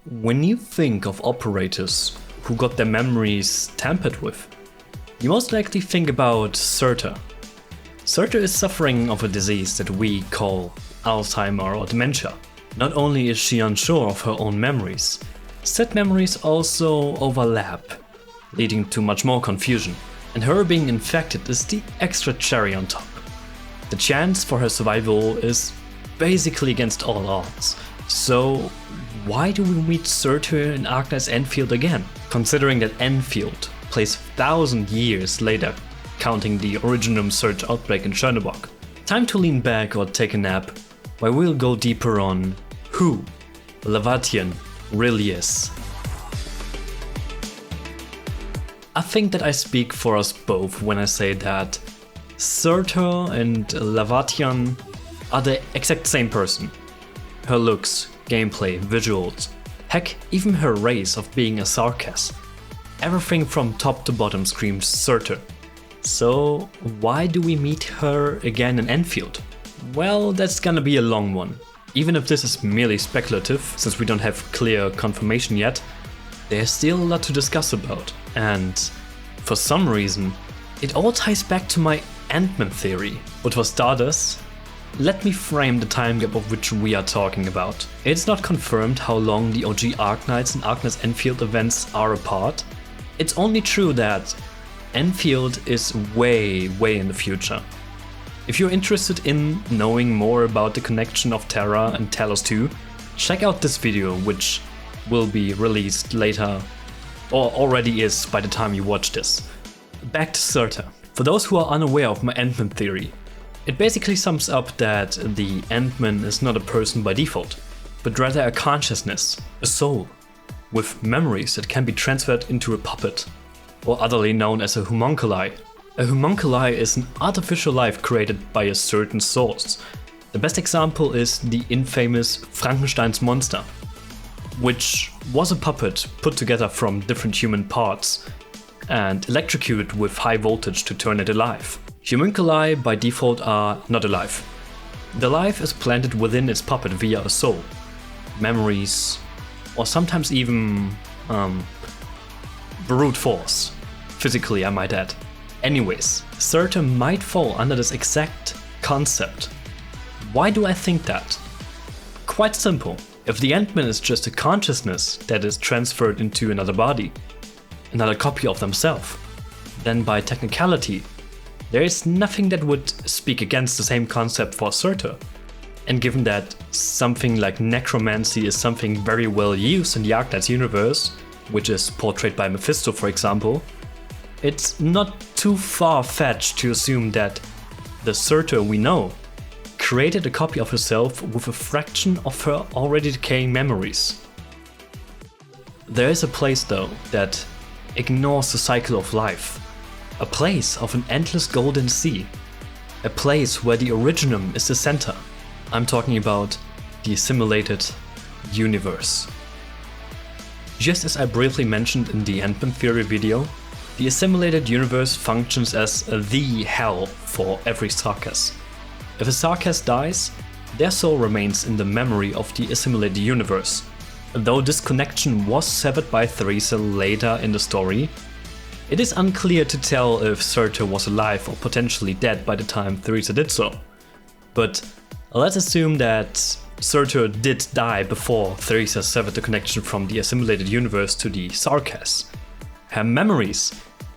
When you think of operators who got their memories tampered with, you most likely think about Surtr. Surtr is suffering of a disease that we call Alzheimer or dementia. Not only is she unsure of her own memories, said memories also overlap, leading to much more confusion. And her being infected is the extra cherry on top. The chance for her survival is basically against all odds. So why do we meet Surtr in ARKNIGHTS ENDFIELD again? Considering that ENDFIELD plays 1,000 years later, counting the original Surge outbreak in Chernobyl. Time to lean back or take a nap, where we'll go deeper on who LAEVATIAN really is. I think that I speak for us both when I say that Surtr and LAEVATIAN are the exact same person. Her looks, gameplay, visuals, heck, even her race of being a sarcasm. Everything from top to bottom screams Surtr. So why do we meet her again in ENDFIELD? Well, that's gonna be a long one. Even if this is merely speculative, since we don't have clear confirmation yet, there's still a lot to discuss about. And for some reason, it all ties back to my Ant-Man theory. But for starters, let me frame the time gap of which we are talking about. It's not confirmed how long the OG ARKNIGHTS and ARKNIGHTS ENDFIELD events are apart. It's only true that ENDFIELD is way in the future. If you're interested in knowing more about the connection of Terra and Talos 2, check out this video, which will be released later, or already is by the time you watch this. Back to Surtr. For those who are unaware of my Ant-Man theory, it basically sums up that the Ant-Man is not a person by default, but rather a consciousness, a soul, with memories that can be transferred into a puppet, or otherly known as a homunculi. A homunculi is an artificial life created by a certain source. The best example is the infamous Frankenstein's monster, which was a puppet put together from different human parts and electrocuted with high voltage to turn it alive. Homunculi by default are not alive. The life is planted within its puppet via a soul, memories, or sometimes even brute force. Physically, I might add. Anyways, Surtr might fall under this exact concept. Why do I think that? Quite simple. If the Ant-Man is just a consciousness that is transferred into another body, another copy of themselves, then by technicality, there is nothing that would speak against the same concept for Surtr. And given that something like necromancy is something very well used in the ARKNIGHTS universe, which is portrayed by Mephisto for example, it's not too far-fetched to assume that the Surtr we know created a copy of herself with a fraction of her already decaying memories. There is a place though that ignores the cycle of life. A place of an endless golden sea. A place where the originum is the center. I'm talking about the assimilated universe. Just as I briefly mentioned in the Ant-Man theory video, the assimilated universe functions as the hell for every sarcas. If a sarcas dies, their soul remains in the memory of the assimilated universe. Though this connection was severed by Theresa later in the story, it is unclear to tell if Surtr was alive or potentially dead by the time Theresa did so. But let's assume that Surtr did die before Theresa severed the connection from the assimilated universe to the sarcas. Her memories,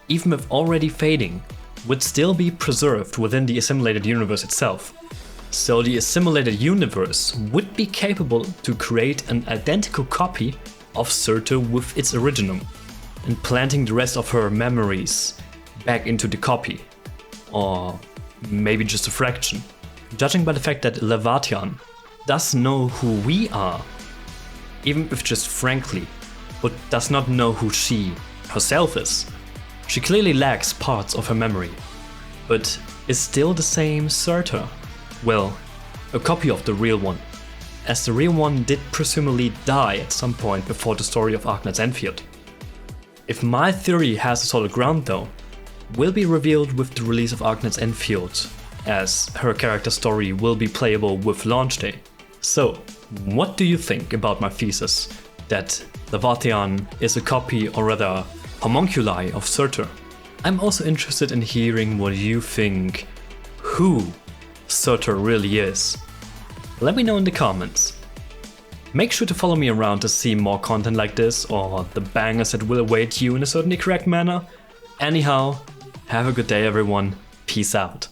even if already fading, would still be preserved within the assimilated universe itself. So the assimilated universe would be capable to create an identical copy of Surtr with its originum, and planting the rest of her memories back into the copy. Or maybe just a fraction. Judging by the fact that LAEVATIAN does know who we are, even if just frankly, but does not know who she herself is. She clearly lacks parts of her memory, but is still the same Surtr. Well, a copy of the real one, as the real one did presumably die at some point before the story of ARKNIGHTS ENDFIELD. If my theory has a solid ground though, will be revealed with the release of ARKNIGHTS ENDFIELD, as her character story will be playable with launch day. So, what do you think about my thesis? that LAEVATIAN is a copy, or rather homunculi, of Surtr. I'm also interested in hearing what you think who Surtr really is. Let me know in the comments. Make sure to follow me around to see more content like this, or the bangers that will await you in a certainly correct manner. Anyhow, have a good day everyone, peace out.